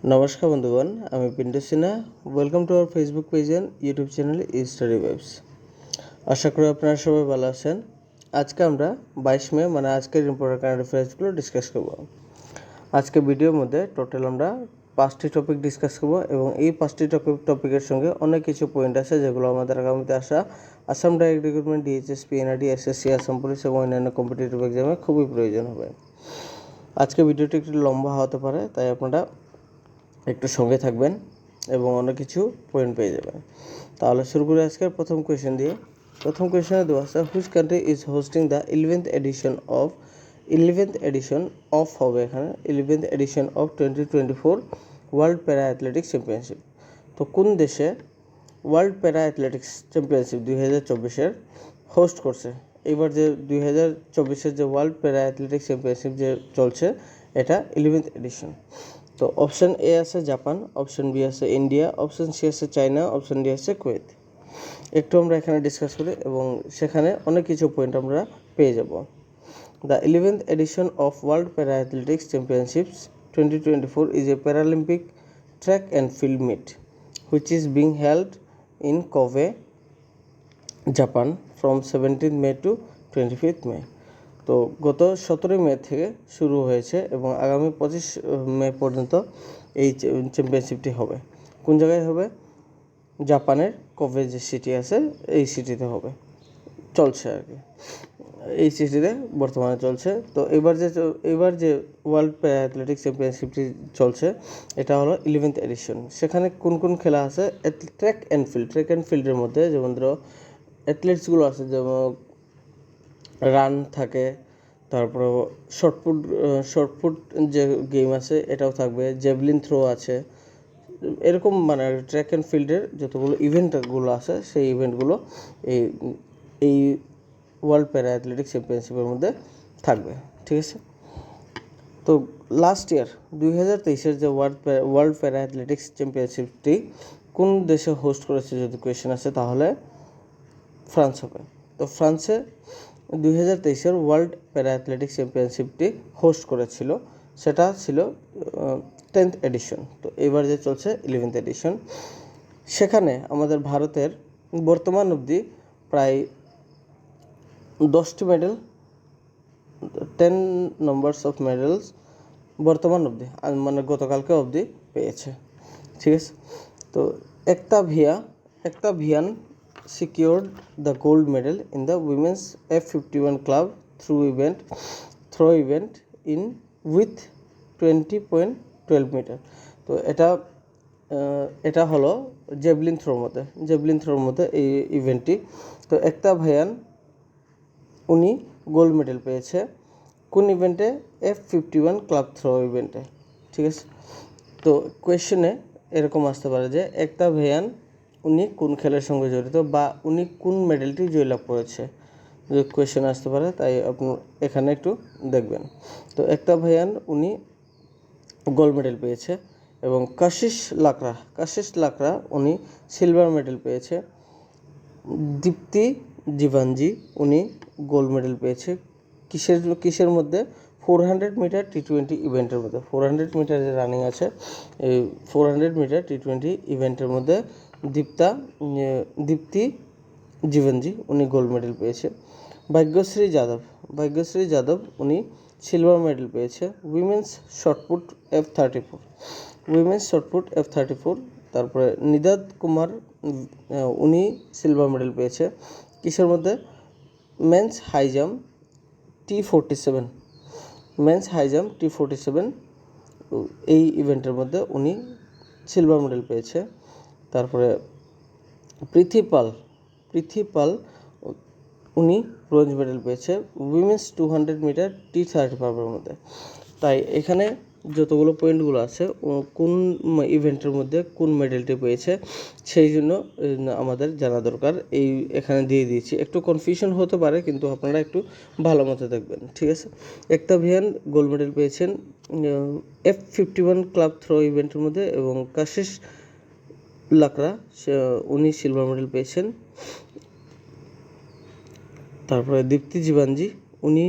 নমস্কার বন্ধুগণ, আমি Pintu Sinha. Welcome to our Facebook page and YouTube channel study webs. আশা করি আপনারা সবাই ভালো আছেন। আজকে আমরা 22 মে মানে আজকের ইম্পর্টেন্ট কারেন্ট অ্যাফেয়ার্সগুলো ডিসকাস করব। আজকে ভিডিওর মধ্যে টোটাল আমরা 5টি টপিক ডিসকাস করব এবং এই 5টি টপিকের সঙ্গে অনেক কিছু পয়েন্ট আছে যেগুলো আমাদের আগামীতে আসা Assam direct recruitment, DHS, PNRD, SSC, Assam police এবং অন্যান্য কম্পিটিটিভ এক্সামে খুবই প্রয়োজন হবে। আজকে ভিডিওটি একটু লম্বা হতে পারে, তাই আপনারা একটু সঙ্গে থাকবেন এবং অনেক কিছু পয়েন্ট পেয়ে যাবেন। তাহলে শুরু করে আজকের প্রথম কোয়েশ্চেন দিয়ে। প্রথম কোয়েশ্চেনে দেওয়া আছে, which country is hosting the 11th edition of হবে এখানে 11th edition of 2024 world para athletics championship. তো কোন দেশে world para athletics championship 2024-এর host করছে? এবার যে 2024-এর যে ওয়ার্ল্ড প্যারা অ্যাথলেটিক্স চ্যাম্পিয়নশিপ যে চলছে, এটা 11th এডিশন। তো অপশান এ আছে জাপান, অপশান বি আছে ইন্ডিয়া, অপশান সি আছে চায়না, অপশান ডি আছে কুয়েত। একটু আমরা এখানে ডিসকাস করি এবং সেখানে অনেক কিছু পয়েন্ট আমরা পেয়ে যাব। The 11th edition of world para athletics championships 2024 is a Paralympic track and field meet which is being held in Kobe, Japan from 17th May to 25th May। তো গত 17 মে থেকে শুরু হয়েছে এবং আগামী 25 মে পর্যন্ত এই চ্যাম্পিয়নশিপটি হবে। কোন জায়গায় হবে? জাপানের কোবে যে সিটি আছে এই সিটিতে হবে, চলছে আর কি, এই সিটিতে বর্তমানে চলছে। তো এবার যে ওয়ার্ল্ড অ্যাথলেটিক্স চ্যাম্পিয়নশিপটি চলছে, এটা হলো 11th এডিশন। সেখানে কোন কোন খেলা আছে? ট্র্যাক অ্যান্ড ফিল্ডের মধ্যে যেমন ধরো অ্যাথলেটসগুলো আছে, যেমন রান থাকে, তারপরে শর্টপুট যে গেম আছে এটাও থাকবে, জেভলিন থ্রো আছে, এরকম মানে ট্র্যাক অ্যান্ড ফিল্ডের যতগুলো ইভেন্টগুলো আছে সেই ইভেন্টগুলো এই ওয়ার্ল্ড প্যারা অ্যাথলেটিক্স চ্যাম্পিয়নশিপের মধ্যে থাকবে, ঠিক আছে। তো লাস্ট ইয়ার 2023-এর যে ওয়ার্ল্ড প্যারা অ্যাথলেটিক্স চ্যাম্পিয়নশিপটি কোন দেশে হোস্ট করেছে যদি কোয়েশ্চেন আসে, তাহলে ফ্রান্স হবে। তো ফ্রান্সে 2023-এর ওয়ার্ল্ড প্যারা অ্যাথলেটিক্স চ্যাম্পিয়নশিপটি হোস্ট করেছিল, সেটা ছিল 10th এডিশন। তো এবার যে চলছে 11th এডিশন, সেখানে আমাদের ভারতের বর্তমান অবধি প্রায় 10টি মেডেল, 10 নম্বরস অফ মেডেলস বর্তমান অবধি মানে গতকালকে অবধি পেয়েছে, ঠিক আছে। তো একতা ভিয়ান secured the gold medal in the women's F51 club throw event in with 20.12 meter। তো এটা হলো জেভলিন থ্রোর মধ্যে এই ইভেন্টটি। তো একতা ভিয়ান উনি গোল্ড মেডেল পেয়েছে কোন ইভেন্টে? F51 ক্লাব থ্রো ইভেন্টে, ঠিক আছে। তো কোয়েশ্চেনে এরকম আসতে পারে যে একতা ভিয়ান উনি কোন খেলার সঙ্গে জড়িত বা উনি কোন মেডেলটি জয়লাভ করেছে, যে কোয়েশ্চেন আসতে পারে, তাই আপনি এখানে একটু দেখবেন। তো একতা ভিয়ান উনি গোল্ড মেডেল পেয়েছে এবং কাশিশ লাকড়া উনি সিলভার মেডেল পেয়েছে। দীপ্তি জিভানজি উনি গোল্ড মেডেল পেয়েছে কিসের মধ্যে? 400 মিটার টি20 ইভেন্টের মধ্যে। 400 মিটার যে রানিং আছে, এই 400 মিটার টি20 ইভেন্টের মধ্যে দীপ্তি জিভানজি উনি গোল্ড মেডেল পেয়েছে। ভাগ্যশ্রী যাদব উনি সিলভার মেডেল পেয়েছে উইমেন্স শর্টপুট F34। তারপরে নিদাদ কুমার উনি সিলভার মেডেল পেয়েছে কিসের মধ্যে? মেন্স হাই জাম্প T47 এই ইভেন্টের মধ্যে উনি সিলভার মেডেল পেয়েছে। তারপরে পৃথ্বী পাল উনি ব্রোঞ্জ মেডেল পেয়েছে উইমেন্স 200 মিটার T35-এর মধ্যে। তাই এখানে যতগুলো পয়েন্টগুলো আছে কোন ইভেন্টের মধ্যে কোন মেডেলটি পেয়েছে সেই জন্য আমাদের জানা দরকার। এখানে দিয়ে দিয়েছি, একটু কনফিউশন হতে পারে কিন্তু আপনারা একটু ভালো মতো দেখবেন, ঠিক আছে। একতা ভিয়ান গোল্ড মেডেল পেয়েছেন F51 ক্লাব থ্রো ইভেন্টের মধ্যে এবং কাশিশ লাকড়া উনি সিলভার মেডেল পেয়েছেন। তারপরে দীপ্তি জিভানজি উনি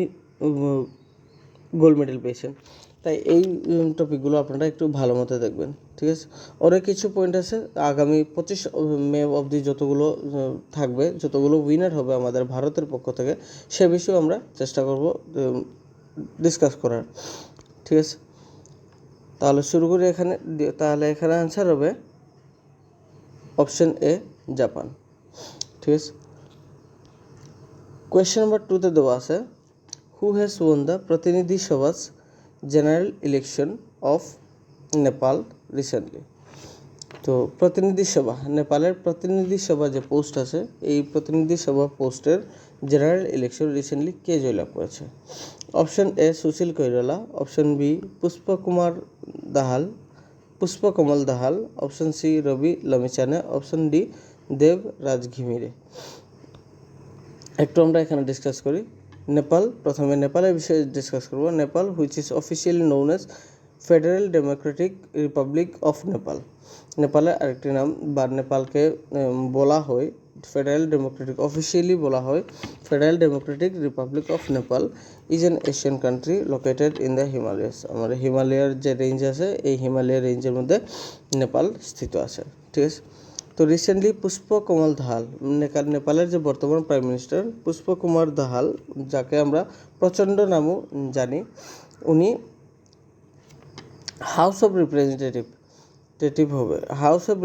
গোল্ড মেডেল পেয়েছেন। তাই এই টপিকগুলো আপনারা একটু ভালো মতো দেখবেন, ঠিক আছে। অনেক কিছু পয়েন্ট আছে, আগামী 25 মে অবধি যতগুলো থাকবে, যতগুলো উইনার হবে আমাদের ভারতের পক্ষ থেকে, সে বিষয়ে আমরা চেষ্টা করব ডিসকাস করার, ঠিক আছে। তাহলে শুরু করি এখানে। তাহলে এখানে আনসার হবে অপশন এ জাপান, ঠিক আছে। কোয়েশ্চেন নাম্বার 2তে দেওয়া আছে, who has won the Pratinidhi Sabha's general election of Nepal recently. তো প্রতিনিধি সভা, নেপালের প্রতিনিধি সভা যে পোস্ট আছে, এই প্রতিনিধি সভা পোস্টের জেনারেল ইলেকশন রিসেন্টলি কে জয়লাভ করেছে? Option A Sushil Koirala, option B Pushpa Kamal Dahal, option C Rabi Lamichhane, option D Dev Raj Ghimire. একটু আমরা এখানে ডিসকাস করি। নেপাল, প্রথমে নেপালের বিষয়ে ডিসকাস করব। Nepal which is officially known as federal Democratic Republic of Nepal. নেপালের আরেকটি নাম, বা নেপালকে বলা হয় ফেডারেল ডেমোক্রেটিক, অফিসিয়ালি বলা হয় federal Democratic Republic of Nepal, is an Asian country located in the Himalayas. আমাদের হিমালয়ের যে রেঞ্জ আছে, এই হিমালয় রেঞ্জের মধ্যে নেপাল স্থিত আছে, ঠিক আছে। তো রিসেন্টলি পুষ্পকমল দাহাল, নেপালের যে বর্তমান প্রাইম মিনিস্টার পুষ্পকুমার দাহাল, যাকে আমরা প্রচণ্ড নামও জানি, উনি হাউস অফ রিপ্রেজেন্টেটিভ হবে, হাউস অফ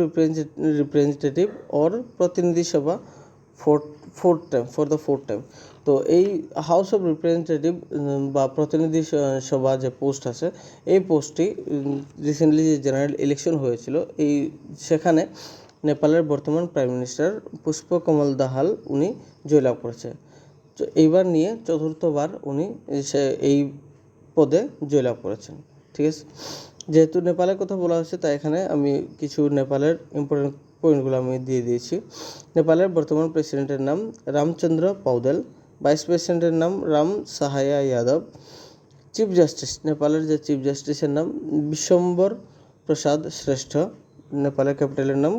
রিপ্রেজেন্টেটিভ অর প্রতিনিধি সভা ফোর্থ টাইম। তো এই হাউস অফ রিপ্রেজেন্টেটিভ বা প্রতিনিধি সভা যে পোস্ট আছে, এই পোস্টটি রিসেন্টলি যে জেনারেল ইলেকশন হয়েছিল, সেখানে নেপালের বর্তমান প্রাইম মিনিস্টার পুষ্পকমল দাহাল উনি জয়লাভ করেছে। তো এইবার নিয়ে চতুর্থবার উনি এই পদে জয়লাভ করেছেন, ঠিক আছে। যেহেতু নেপালের কথা বলা হয়েছে, তাই এখানে আমি কিছু নেপালের ইম্পর্টেন্ট পয়েন্টগুলো আমি দিয়ে দিয়েছি। নেপালের বর্তমান প্রেসিডেন্টের নাম রামচন্দ্র পৌদেল, ভাইস প্রেসিডেন্টের নাম রাম সাহায়া যাদব, চিফ জাস্টিস, নেপালের যে চিফ জাস্টিসের নাম বিশ্বম্বর প্রসাদ শ্রেষ্ঠ, নেপালের ক্যাপিটালের নাম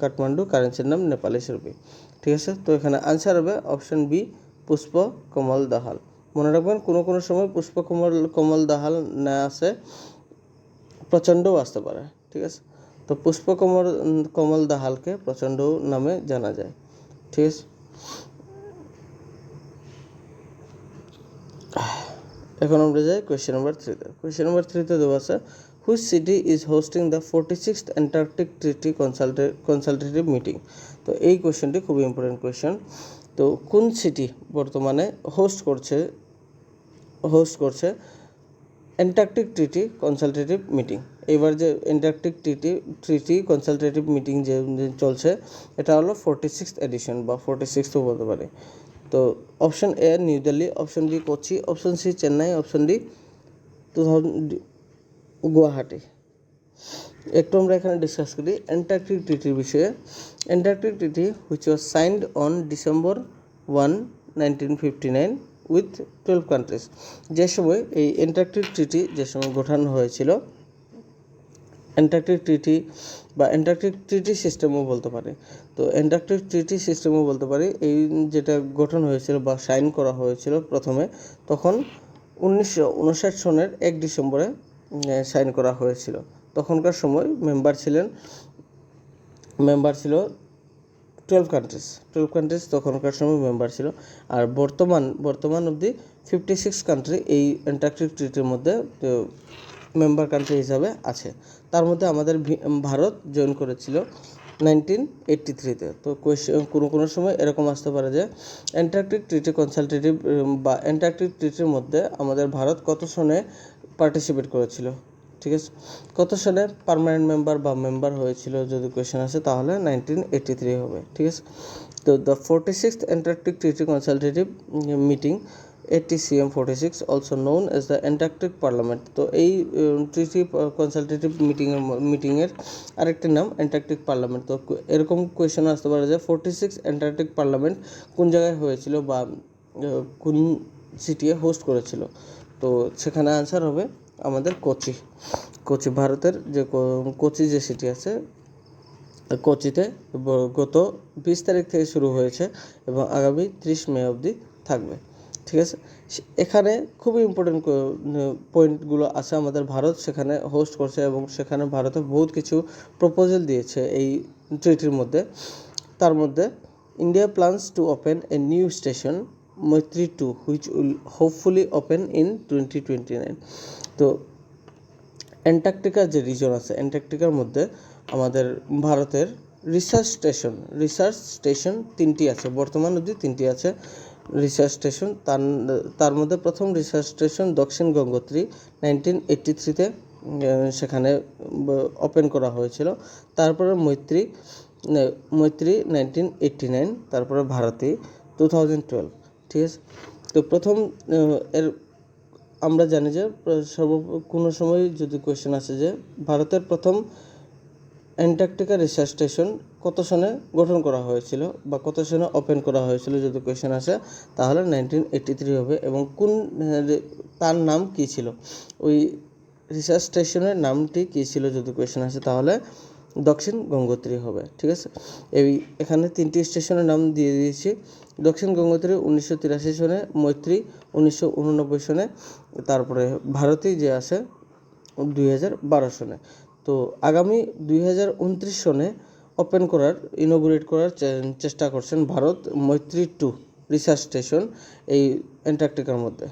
কাঠমান্ডু, কারেন্সির নাম নেপালি রুপি, ঠিক আছে। তো এখানে আনসার হবে অপশন বি পুষ্পকমল দাহাল। মনে রাখবেন, কোনো সময় পুষ্পকমল দাহাল না আসে, প্রচণ্ডও আসতে পারে, ঠিক আছে। তো কমল দাহালকে প্রচণ্ড নামে জানা যায়, ঠিক আছে। এখন আমরা যাই কোয়েশ্চেন নাম্বার 3তে। কোয়েশ্চেন নাম্বার 3তে দেওয়া আছে, which city is hosting the 46th Antarctic treaty consultative meeting. তো এই কোয়েশ্চেনটি খুবই ইম্পর্টেন্ট কোয়েশ্চেন। তো কোন সিটি বর্তমানে হোস্ট করছে অ্যান্টার্কটিক ট্রিটি কনসালটেটিভ মিটিং? এবার যে অ্যান্টার্কটিক ট্রিটি কনসালটেটিভ মিটিং যে চলছে, এটা হলো 46th এডিশন বা 46th বলতে পারে। তো option A new Delhi, option B Kochi, option C Chennai, option D Guwahati. একটু আমরা এখানে ডিসকাস করি অ্যান্টার্কটিক ট্রিটির বিষয়ে। Antarctic treaty which was signed on December 1, 1959 with 12 countries. যে সময় এই অ্যান্টার্কটিক ট্রিটি যে সময় গঠন হয়েছিল, অ্যান্টার্কটিক ট্রিটি বা অ্যান্টার্কটিক ট্রিটি সিস্টেমও বলতে পারে। তো অ্যান্টার্কটিক ট্রিটি সিস্টেমও বলতে পারি, এই যেটা গঠন হয়েছিল বা সাইন করা হয়েছিল প্রথমে, তখন 1959 সনের 1 ডিসেম্বরে সাইন করা হয়েছিল। তখনকার সময় মেম্বার ছিল 12 কান্ট্রিজ তখনকার সময় মেম্বার ছিল। আর বর্তমান অবধি 56 কান্ট্রি এই অ্যান্টার্কটিক ট্রিটির মধ্যে মেম্বার কান্ট্রি হিসাবে আছে। তার মধ্যে আমাদের ভারত জয়েন করেছিল 1983-তে। তো কোনো সময় এরকম আসতে পারে যে অ্যান্টার্কটিক ট্রিটি কনসালটেটিভ বা অ্যান্টার্কটিক ট্রিটির মধ্যে আমাদের ভারত কত সনে পার্টিসিপেট করেছিল, ঠিক আছে, কত সালে পার্মানেন্ট মেম্বার বা মেম্বার হয়েছিল যদি কোয়েশ্চেন আসে, তাহলে 1983 হবে, ঠিক আছে। তো the 46th Antarctic treaty consultative meeting ATCM 46 also known as the Antarctic parliament. তো এই ট্রিটি কনসালটেটিভ মিটিংয়ের আরেকটি নাম অ্যান্টার্কটিক পার্লামেন্ট। তো এরকম কোয়েশ্চেন আসতে পারে যে 46 অ্যান্টার্কটিক পার্লামেন্ট কোন জায়গায় হয়েছিল বা কোন সিটিয়ে হোস্ট করেছিল। তো সেখানে আনসার হবে আমাদের কোচি, ভারতের যে কোচি যে সিটি আছে, কোচিতে গত 20 তারিখ থেকে শুরু হয়েছে এবং আগামী 30 মে অবধি থাকবে, ঠিক আছে, এখানে খুবই ইম্পর্টেন্ট পয়েন্টগুলো আছে। আমাদের ভারত সেখানে হোস্ট করছে এবং সেখানে ভারতে বহুত কিছু প্রপোজাল দিয়েছে এই ট্রিটির মধ্যে। তার মধ্যে India plans to open a new station Maitri 2 which will hopefully open in 2029। তো অ্যান্টার্কটিকার যে রিজন আছে, অ্যান্টার্কটিকার মধ্যে আমাদের ভারতের রিসার্চ স্টেশন 3টি আছে, বর্তমান অবধি 3টি আছে রিসার্চ স্টেশন। তার মধ্যে প্রথম রিসার্চ স্টেশন দক্ষিণ গঙ্গোত্রী 1983-তে সেখানে ওপেন করা হয়েছিল। তারপরে মৈত্রী 1989, তারপরে ভারতী 2012। ঠিক আছে, তো প্রথম এর আমরা জানি যে কোনো সময় যদি কোয়েশ্চেন আসে যে ভারতের প্রথম অ্যান্টার্কটিকা রিসার্চ স্টেশন কত সনে গঠন করা হয়েছিল বা কত সনে ওপেন করা হয়েছিল, যদি কোয়েশ্চেন আসে তাহলে 1983 হবে। এবং কোন তার নাম কী ছিল, ওই রিসার্চ স্টেশনের নামটি কী ছিল, যদি কোয়েশ্চেন আসে তাহলে দক্ষিণ গঙ্গোত্রী হবে। ঠিক আছে, এখানে 3টি স্টেশনের নাম দিয়ে দিয়েছি। দক্ষিণ গঙ্গোত্রী 1983 সনে, মৈত্রী 1989 সনে, তারপরে ভারতী যে আছে 2012 সনে। তো আগামী 2029 সনে ওপেন করার, ইনোগ্রেট করার চেষ্টা করছেন ভারত মৈত্রী 2 রিসার্চ স্টেশন এই অ্যান্টার্কটিকার মধ্যে।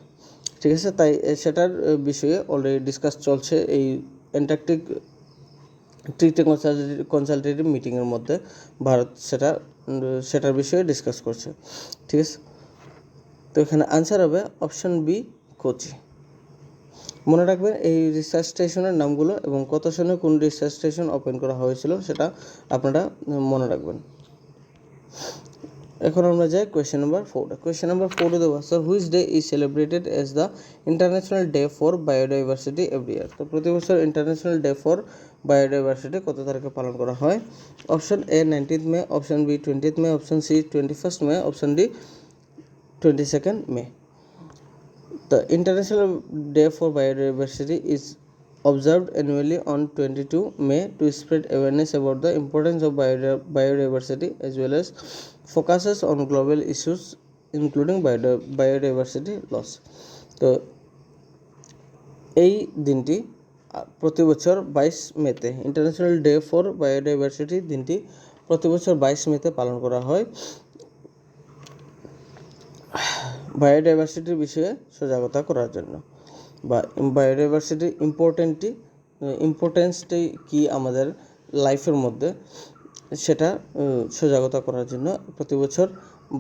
ঠিক আছে, তাই সেটার বিষয়ে অলরেডি ডিসকাস চলছে এই অ্যান্টার্কটিক ট্রিটি কনসালটেটিভ মিটিংয়ের মধ্যে। ভারত সেটার বিষয়ে ডিসকাস করছে। ঠিক আছে, তো এখানে আনসার হবে অপশন বি, কোচি। মনে রাখবেন এই রিসার্চ স্টেশনের নামগুলো এবং কত সনে কোন রিসার্চ স্টেশন ওপেন করা হয়েছিল সেটা আপনারা মনে রাখবেন। এখন আমরা যাই কোয়েশ্চেন নাম্বার 4। কোয়েশ্চেন নাম্বার 4 দেওয়া আছে, which day is celebrated as the international day for biodiversity every year. তো প্রতি বছর ইন্টারন্যাশনাল ডে ফর বায়োডাইভার্সিটি কত তারিখে পালন করা হয়? Option A 19 May, option B 20 May, option C 21 May, option D 22 May. The International Day for Biodiversity is observed annually on 22 May to spread awareness about the importance of biodiversity as well as focuses on global issues including biodiversity loss. তো এই দিনটি প্রতি বছর 22 মেতে, international day for biodiversity দিনটি প্রতি বছর 22 মেতে পালন করা হয় বায়োডাইভার্সিটির বিষয়ে সজাগতা করার জন্য, বা বায়োডাইভার্সিটির ইম্পর্টেন্সটি কি আমাদের লাইফের মধ্যে সেটা সজাগতা করার জন্য প্রতি বছর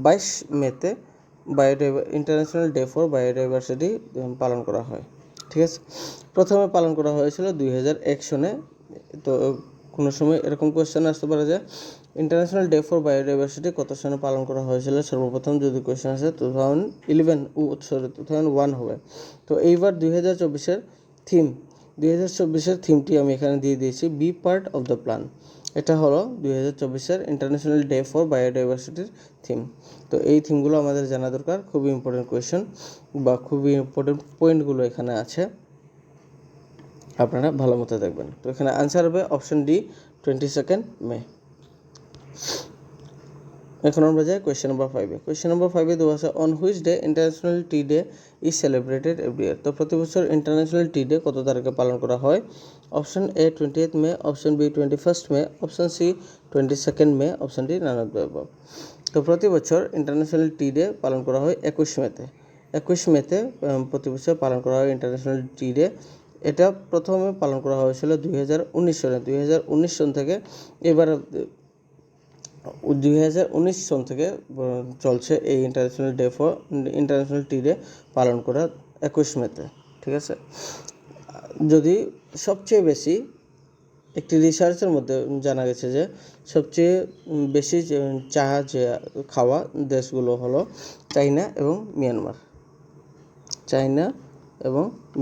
22 মেতে ইন্টারন্যাশনাল ডে ফর বায়োডাইভার্সিটি পালন করা হয়। ঠিক আছে, প্রথমে পালন করা হয়েছিল 2001 সনে। তো কোনো সময় এরকম কোয়েশ্চেন আসতে পারে যে ইন্টারন্যাশনাল ডে ফর বায়োডাইভার্সিটি কত সনে পালন করা হয়েছিল? সর্বপ্রথম যদি কোয়েশ্চেন আসে 2001 হবে। তো এইবার 2024-এর থিমটি আমি এখানে দিয়ে দিয়েছি, be part of the plan. এটা হলো 2024-এর ইন্টারন্যাশনাল ডে ফর বায়োডাইভার্সিটির থিম। তো এই থিমগুলো আমাদের জানা দরকার, খুবই ইম্পর্টেন্ট কোয়েশ্চেন বা খুবই ইম্পর্টেন্ট পয়েন্টগুলো এখানে আছে, আপনারা ভালো মতো দেখবেন। তো এখানে আনসার হবে অপশন ডি 22 মে। এখন আমরা যাই কোয়েশ্চেন নাম্বার 5-এ। কোয়েশ্চেন নাম্বার 5-এ দেওয়া আছে, on which day international T day is celebrated every year. তো প্রতি বছর ইন্টারন্যাশনাল টি ডে কত তারিখে পালন করা হয়? Option A 20 May, option B 21 May, option C 22 May, option D none of the above. তো প্রতি বছর ইন্টারন্যাশনাল টি ডে পালন করা হয় 21 মেতে। 21 মেতে প্রতি বছর পালন করা হয় ইন্টারন্যাশনাল টি ডে। এটা প্রথমে পালন করা হয়েছিল 2019 সনে। 2019 সন থেকে এবার 2019 সন থেকে চলছে এই ইন্টারন্যাশনাল টি ডে পালন করা 21 মেতে। ঠিক আছে, যদি সবচেয়ে বেশি একটি রিসার্চের মধ্যে জানা গেছে যে সবচেয়ে বেশি চা যে খাওয়া দেশগুলো হলো চায়না এবং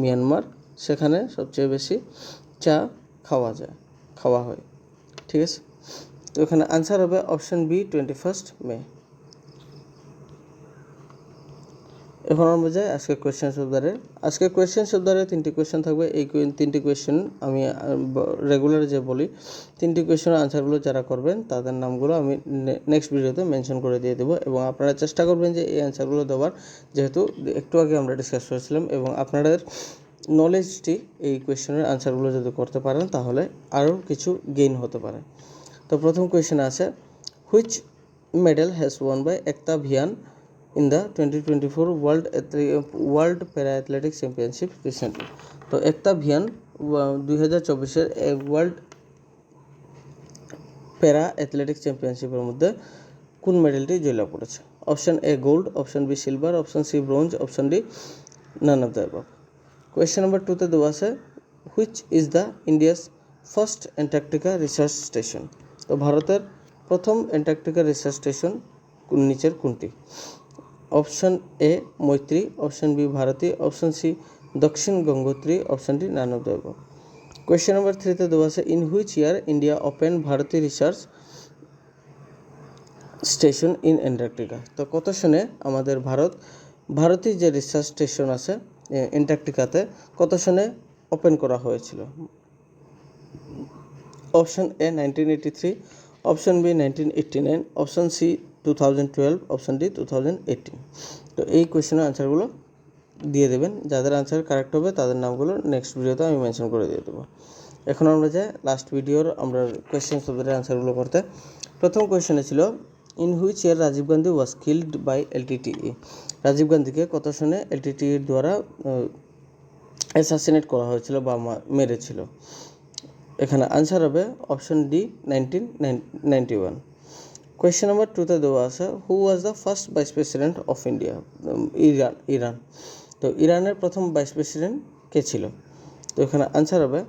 মিয়ানমার। সেখানে সবচেয়ে বেশি চা খাওয়া হয়। ঠিক আছে, তো এখানে আনসার হবে অপশন বি 21 মে। এখন আমরা যাই আজকে কোয়েশ্চেন শব্দারে। আজকে কোয়েশ্চেন শব্দারে 3টি কোয়েশ্চেন থাকবে। এই 3টি কোয়েশ্চেন আমি রেগুলার যে বলি 3টি কোয়েশ্চেনের আনসারগুলো যারা করবেন তাদের নামগুলো আমি নেক্সট ভিডিওতে মেনশন করে দিয়ে দেবো, এবং আপনারা চেষ্টা করবেন যে এই অ্যান্সারগুলো দেওয়ার, যেহেতু একটু আগে আমরা ডিসকাস করেছিলাম, এবং আপনাদের নলেজটি এই কোয়েশ্চেনের আনসারগুলো যদি করতে পারেন তাহলে আরও কিছু গেইন হতে পারে। তো প্রথম কোয়েশ্চেন আছে, which medal has won by Ekta Bhyan in the 2024 World Para Athletics Championship recently? তো একতা ভিয়ান 2024 ওয়ার্ল্ড প্যারা অ্যাথলেটিক্স চ্যাম্পিয়নশিপের মধ্যে কোন মেডেলটি জয়লাভ করেছে? Option A gold, option B silver, option C bronze, option D none of the above. Question number 2তে দেওয়া আছে, which is the India's first Antarctica research station? তো ভারতের প্রথম অ্যান্টার্কটিকা রিসার্চ স্টেশন নিচের কোনটি? Option A Maitri, option B Bharati, option C Dakshin Gangotri, option D none of the above. Question number 3তে দেওয়া আছে, in which year India open Bharati research station in Antarctica? তো কত সনে আমাদের ভারতী যে রিসার্চ স্টেশন আছে অ্যান্টার্কটিকাতে কত সনে ওপেন করা হয়েছিল? Option A 1983, option B 1989, option C 2012, option D 2018। তো এই কোয়েশ্চেনের আনসারগুলো দিয়ে দেবেন। যাদের আনসার কারেক্ট হবে তাদের নামগুলো নেক্সট ভিডিওতে আমি মেনশন করে দিয়ে দেবো। এখন আমরা যাই লাস্ট ভিডিওর আমরা কোয়েশ্চেন সবদের আনসারগুলো করতে। প্রথম কোয়েশ্চেনে ছিল, in which year Rajiv Gandhi was killed by LTTE? Rajiv গান্ধীকে কত সনে এলটিটিইর দ্বারা অ্যাসাসিনেট করা হয়েছিল বা মেরেছিল? এখানে আনসার হবে অপশন ডি 1991। কোয়েশ্চেন নাম্বার 2তে দেওয়া আছে, who was the first vice president of India? Iran. তো ইরানের প্রথম ভাইস প্রেসিডেন্ট কে ছিল? তো এখানে আনসার হবে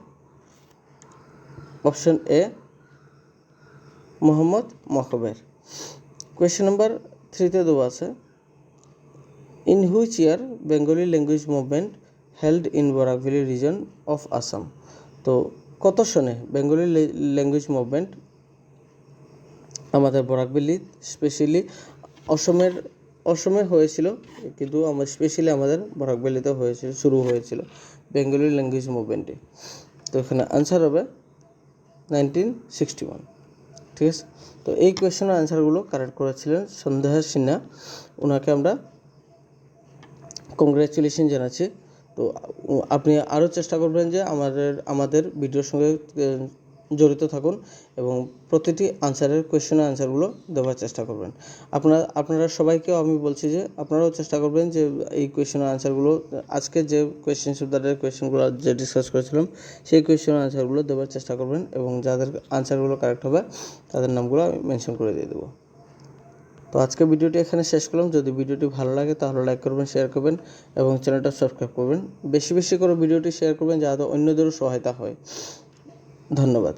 option A Mohammad Mokhber. Question number 3তে দেওয়া আছে, in which year Bengali language movement held in Barak valley region of Assam? তো কত সনে বেঙ্গলি ল্যাঙ্গুয়েজ মুভমেন্ট আমাদের বরাক ভ্যালি স্পেশালি অসমে হয়েছিল, কিন্তু আমার স্পেশালি আমাদের বরাক ভ্যালিতে শুরু হয়েছিল বেঙ্গলি ল্যাঙ্গুয়েজ মুভমেন্টে? তো এখানে আনসার হবে 1961। ঠিক আছে, তো এই কোয়েশ্চেনের আনসারগুলো কারেক্ট করেছিলেন সন্দেহা সিনহা, ওনাকে আমরা কংগ্রাচুলেশন জানাচ্ছি। তো আপনি আরও চেষ্টা করবেন যে আমাদের ভিডিওর সঙ্গে জড়িত থাকুন এবং প্রতিটি কোয়েশ্চেনের আনসারগুলো দেওয়ার চেষ্টা করবেন। আপনারা সবাইকেও আমি বলছি যে আপনারাও চেষ্টা করবেন যে এই কোয়েশ্চেনের আনসারগুলো, আজকে যে কোয়েশ্চেন সুবিধার কোয়েশ্চেনগুলো যে ডিসকাস করেছিলাম সেই কোয়েশ্চেনের আনসারগুলো দেওয়ার চেষ্টা করবেন, এবং যাদের আনসারগুলো কারেক্ট হবে তাদের নামগুলো আমি মেনশন করে দিয়ে দেবো। তো আজকে ভিডিওটি এখানে শেষ করলাম। যদি ভিডিওটি ভালো লাগে তাহলে লাইক করবেন, শেয়ার করবেন এবং চ্যানেলটা সাবস্ক্রাইব করবেন। বেশি বেশি করে ভিডিওটি শেয়ার করবেন যাতে অন্যদেরও সহায়তা হয়। ধন্যবাদ।